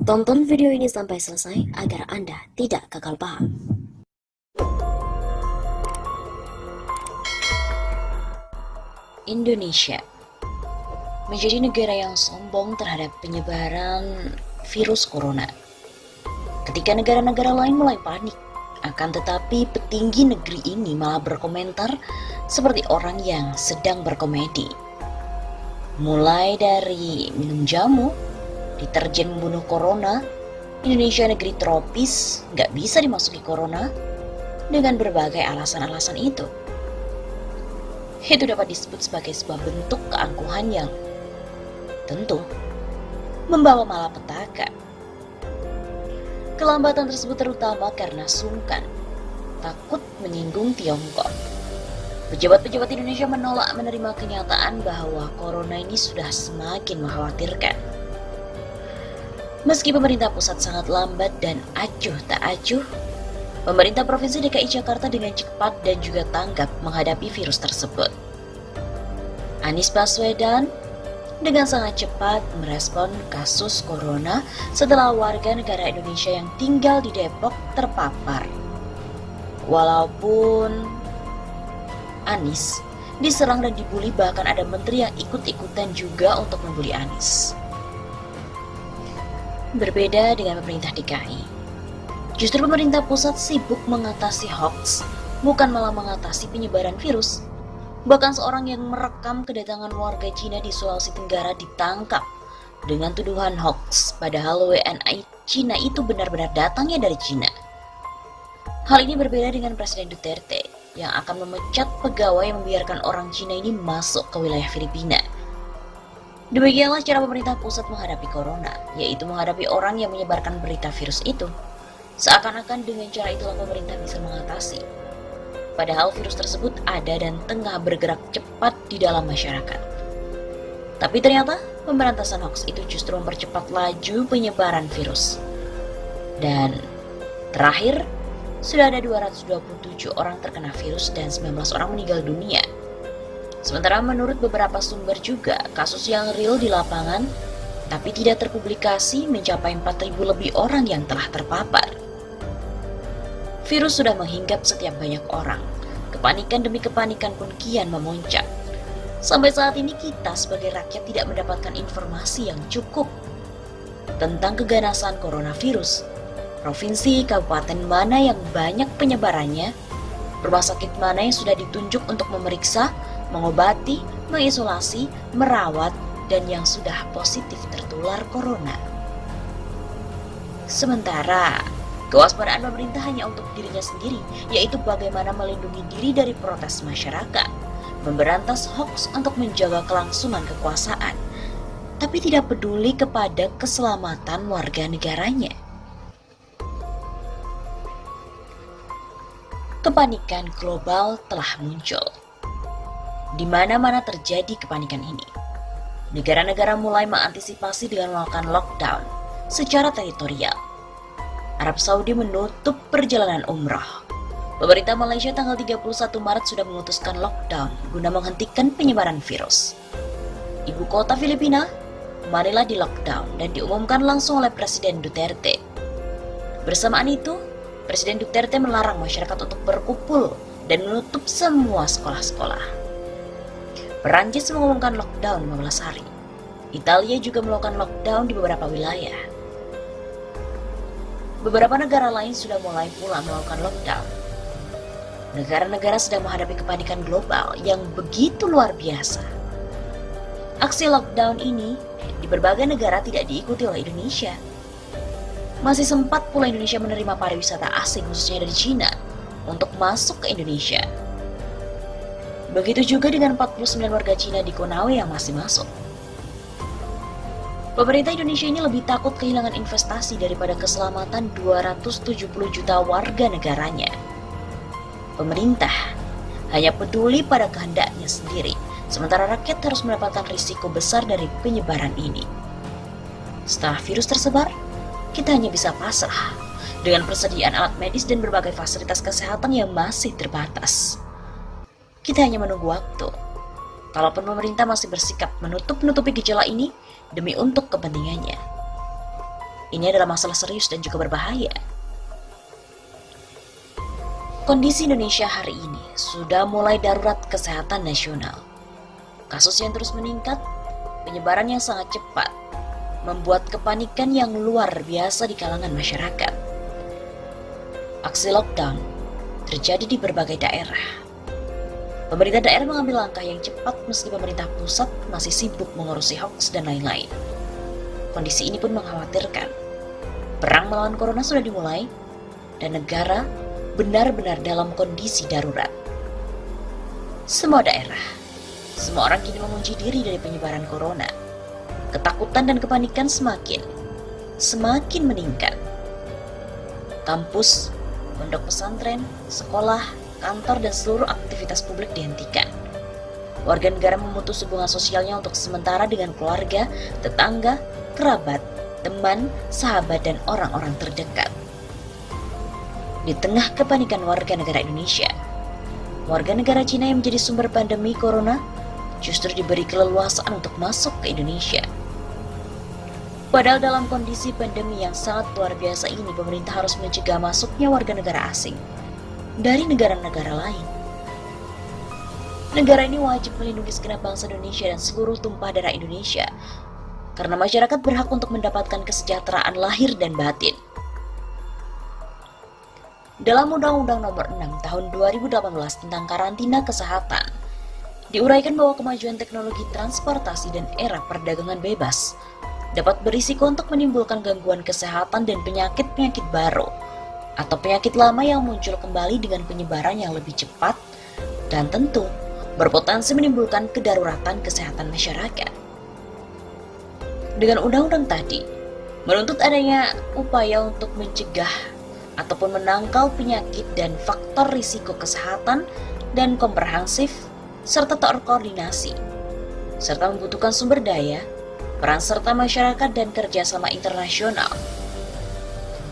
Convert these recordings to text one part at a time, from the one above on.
Tonton video ini sampai selesai agar Anda tidak gagal paham. Indonesia menjadi negara yang sombong terhadap penyebaran virus corona. Ketika negara-negara lain mulai panik, akan tetapi petinggi negeri ini malah berkomentar seperti orang yang sedang berkomedi. Mulai dari minum jamu, deterjen membunuh corona, Indonesia negeri tropis, nggak bisa dimasuki corona, dengan berbagai alasan-alasan itu. Itu dapat disebut sebagai sebuah bentuk keangkuhan yang tentu membawa malapetaka. Kelambatan tersebut terutama karena sungkan, takut menyinggung Tiongkok. Pejabat-pejabat Indonesia menolak menerima kenyataan bahwa corona ini sudah semakin mengkhawatirkan. Meski pemerintah pusat sangat lambat dan acuh tak acuh, pemerintah Provinsi DKI Jakarta dengan cepat dan juga tanggap menghadapi virus tersebut. Anies Baswedan dengan sangat cepat merespon kasus corona setelah warga negara Indonesia yang tinggal di Depok terpapar. Walaupun Anies diserang dan dibully, bahkan ada menteri yang ikut-ikutan juga untuk membuli Anies. Berbeda dengan pemerintah DKI, justru pemerintah pusat sibuk mengatasi hoax, bukan malah mengatasi penyebaran virus. Bahkan seorang yang merekam kedatangan warga Cina di Sulawesi Tenggara ditangkap dengan tuduhan hoax, padahal WNA Cina itu benar-benar datangnya dari Cina. Hal ini berbeda dengan Presiden Duterte yang akan memecat pegawai yang membiarkan orang Cina ini masuk ke wilayah Filipina. Demikianlah cara pemerintah pusat menghadapi corona, yaitu menghadapi orang yang menyebarkan berita virus itu. Seakan-akan dengan cara itulah pemerintah bisa mengatasi. Padahal virus tersebut ada dan tengah bergerak cepat di dalam masyarakat. Tapi ternyata pemberantasan hoax itu justru mempercepat laju penyebaran virus. Dan terakhir, sudah ada 227 orang terkena virus dan 19 orang meninggal dunia. Sementara menurut beberapa sumber juga, kasus yang real di lapangan tapi tidak terpublikasi mencapai 4.000 lebih orang yang telah terpapar. Virus sudah menghinggap setiap banyak orang. Kepanikan demi kepanikan pun kian memuncak. Sampai saat ini kita sebagai rakyat tidak mendapatkan informasi yang cukup tentang keganasan coronavirus. Provinsi, kabupaten mana yang banyak penyebarannya, rumah sakit mana yang sudah ditunjuk untuk memeriksa, mengobati, mengisolasi, merawat, dan yang sudah positif tertular corona. Sementara kewaspadaan pemerintah hanya untuk dirinya sendiri, yaitu bagaimana melindungi diri dari protes masyarakat, memberantas hoax untuk menjaga kelangsungan kekuasaan, tapi tidak peduli kepada keselamatan warga negaranya. Kepanikan global telah muncul. Di mana-mana terjadi kepanikan ini. Negara-negara mulai mengantisipasi dengan melakukan lockdown secara teritorial. Arab Saudi menutup perjalanan umrah. Pemerintah Malaysia tanggal 31 Maret sudah memutuskan lockdown guna menghentikan penyebaran virus. Ibu kota Filipina, Manila, di lockdown dan diumumkan langsung oleh Presiden Duterte. Bersamaan itu, Presiden Duterte melarang masyarakat untuk berkumpul dan menutup semua sekolah-sekolah. Perancis mengumumkan lockdown 15 hari. Italia juga melakukan lockdown di beberapa wilayah. Beberapa negara lain sudah mulai pula melakukan lockdown. Negara-negara sedang menghadapi kepanikan global yang begitu luar biasa. Aksi lockdown ini di berbagai negara tidak diikuti oleh Indonesia. Masih sempat pula Indonesia menerima pariwisata asing khususnya dari Cina untuk masuk ke Indonesia. Begitu juga dengan 49 warga Cina di Konawe yang masih masuk. Pemerintah Indonesia ini lebih takut kehilangan investasi daripada keselamatan 270 juta warga negaranya. Pemerintah hanya peduli pada kehendaknya sendiri, sementara rakyat harus mendapatkan risiko besar dari penyebaran ini. Setelah virus tersebar, kita hanya bisa pasrah dengan persediaan alat medis dan berbagai fasilitas kesehatan yang masih terbatas. Kita hanya menunggu waktu. Kalaupun pemerintah masih bersikap menutup-nutupi gejala ini demi untuk kepentingannya. Ini adalah masalah serius dan juga berbahaya. Kondisi Indonesia hari ini sudah mulai darurat kesehatan nasional. Kasus yang terus meningkat, penyebaran yang sangat cepat, membuat kepanikan yang luar biasa di kalangan masyarakat. Aksi lockdown terjadi di berbagai daerah. Pemerintah daerah mengambil langkah yang cepat meski pemerintah pusat masih sibuk mengurusi hoax dan lain-lain. Kondisi ini pun mengkhawatirkan. Perang melawan corona sudah dimulai dan negara benar-benar dalam kondisi darurat. Semua daerah, semua orang kini mengunci diri dari penyebaran corona. Ketakutan dan kepanikan semakin meningkat. Kampus, pondok pesantren, sekolah, kantor, dan seluruh aktivitas publik dihentikan. Warga negara memutus hubungan sosialnya untuk sementara dengan keluarga, tetangga, kerabat, teman, sahabat, dan orang-orang terdekat. Di tengah kepanikan warga negara Indonesia, warga negara Cina yang menjadi sumber pandemi corona justru diberi keleluasaan untuk masuk ke Indonesia. Padahal dalam kondisi pandemi yang sangat luar biasa ini, pemerintah harus mencegah masuknya warga negara asing dari negara-negara lain. Negara ini wajib melindungi segenap bangsa Indonesia dan seluruh tumpah darah Indonesia, karena masyarakat berhak untuk mendapatkan kesejahteraan lahir dan batin. Dalam Undang-Undang Nomor 6 Tahun 2018 tentang karantina kesehatan, diuraikan bahwa kemajuan teknologi transportasi dan era perdagangan bebas dapat berisiko untuk menimbulkan gangguan kesehatan dan penyakit-penyakit baru atau penyakit lama yang muncul kembali dengan penyebaran yang lebih cepat dan tentu berpotensi menimbulkan kedaruratan kesehatan masyarakat. Dengan undang-undang tadi, menuntut adanya upaya untuk mencegah ataupun menangkal penyakit dan faktor risiko kesehatan dan komprehensif serta terkoordinasi, serta membutuhkan sumber daya, peran serta masyarakat dan kerjasama internasional.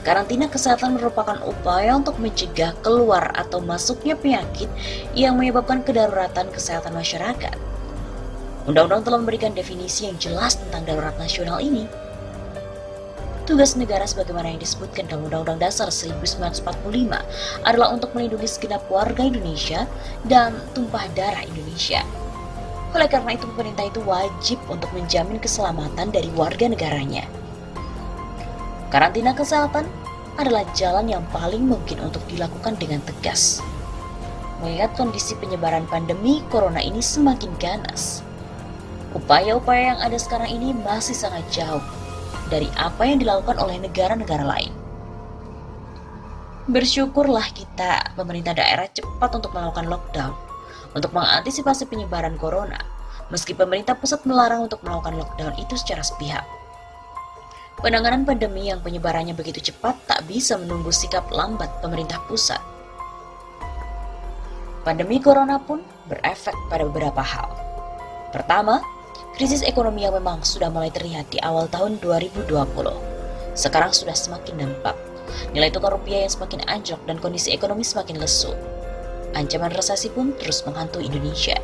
Karantina kesehatan merupakan upaya untuk mencegah keluar atau masuknya penyakit yang menyebabkan kedaruratan kesehatan masyarakat. Undang-undang telah memberikan definisi yang jelas tentang darurat nasional ini. Tugas negara sebagaimana yang disebutkan dalam Undang-Undang Dasar 1945 adalah untuk melindungi segenap warga Indonesia dan tumpah darah Indonesia. Oleh karena itu, pemerintah itu wajib untuk menjamin keselamatan dari warga negaranya. Karantina kesehatan adalah jalan yang paling mungkin untuk dilakukan dengan tegas. Mengingat kondisi penyebaran pandemi corona ini semakin ganas, upaya-upaya yang ada sekarang ini masih sangat jauh dari apa yang dilakukan oleh negara-negara lain. Bersyukurlah kita, pemerintah daerah, cepat untuk melakukan lockdown untuk mengantisipasi penyebaran corona, meski pemerintah pusat melarang untuk melakukan lockdown itu secara sepihak. Penanganan pandemi yang penyebarannya begitu cepat tak bisa menunggu sikap lambat pemerintah pusat. Pandemi corona pun berefek pada beberapa hal. Pertama, krisis ekonomi yang memang sudah mulai terlihat di awal tahun 2020. Sekarang sudah semakin nampak. Nilai tukar rupiah yang semakin anjlok dan kondisi ekonomi semakin lesu. Ancaman resesi pun terus menghantui Indonesia.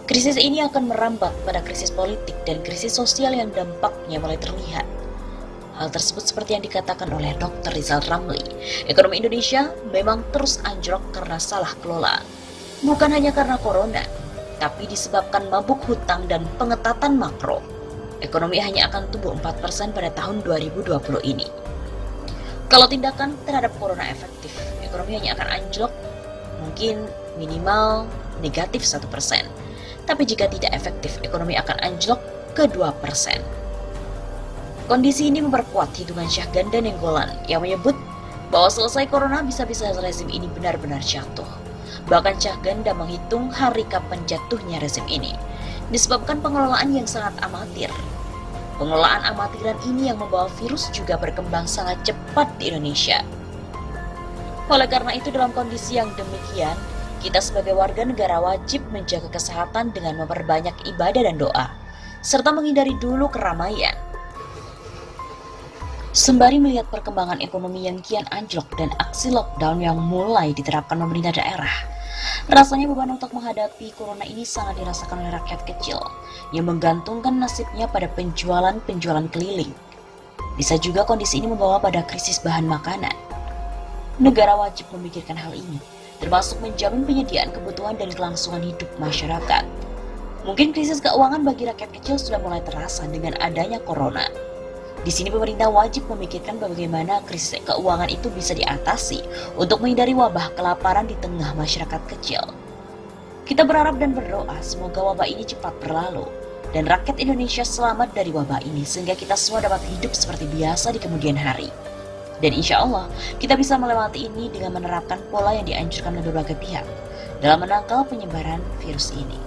Krisis ini akan merambat pada krisis politik dan krisis sosial yang dampaknya mulai terlihat. Hal tersebut seperti yang dikatakan oleh Dr. Rizal Ramli, ekonomi Indonesia memang terus anjlok karena salah kelola. Bukan hanya karena corona, tapi disebabkan mabuk hutang dan pengetatan makro. Ekonomi hanya akan tumbuh 4% pada tahun 2020 ini. Kalau tindakan terhadap corona efektif, ekonomi hanya akan anjlok mungkin minimal negatif 1%. Tapi jika tidak efektif, ekonomi akan anjlok ke 2%. Kondisi ini memperkuat hitungan Syah Ganda Nenggolan yang menyebut bahwa selesai corona bisa-bisa rezim ini benar-benar jatuh. Bahkan Syah Ganda menghitung hari kapan jatuhnya rezim ini, disebabkan pengelolaan yang sangat amatir. Pengelolaan amatiran ini yang membawa virus juga berkembang sangat cepat di Indonesia. Oleh karena itu, dalam kondisi yang demikian, kita sebagai warga negara wajib menjaga kesehatan dengan memperbanyak ibadah dan doa, serta menghindari dulu keramaian. Sembari melihat perkembangan ekonomi yang kian anjlok dan aksi lockdown yang mulai diterapkan pemerintah daerah, rasanya beban untuk menghadapi corona ini sangat dirasakan oleh rakyat kecil yang menggantungkan nasibnya pada penjualan keliling. Bisa juga kondisi ini membawa pada krisis bahan makanan. Negara wajib memikirkan hal ini, termasuk menjamin penyediaan kebutuhan dan kelangsungan hidup masyarakat. Mungkin krisis keuangan bagi rakyat kecil sudah mulai terasa dengan adanya corona. Di sini pemerintah wajib memikirkan bagaimana krisis keuangan itu bisa diatasi untuk menghindari wabah kelaparan di tengah masyarakat kecil. Kita berharap dan berdoa semoga wabah ini cepat berlalu dan rakyat Indonesia selamat dari wabah ini sehingga kita semua dapat hidup seperti biasa di kemudian hari. Dan insya Allah kita bisa melewati ini dengan menerapkan pola yang dianjurkan oleh berbagai pihak dalam menangkal penyebaran virus ini.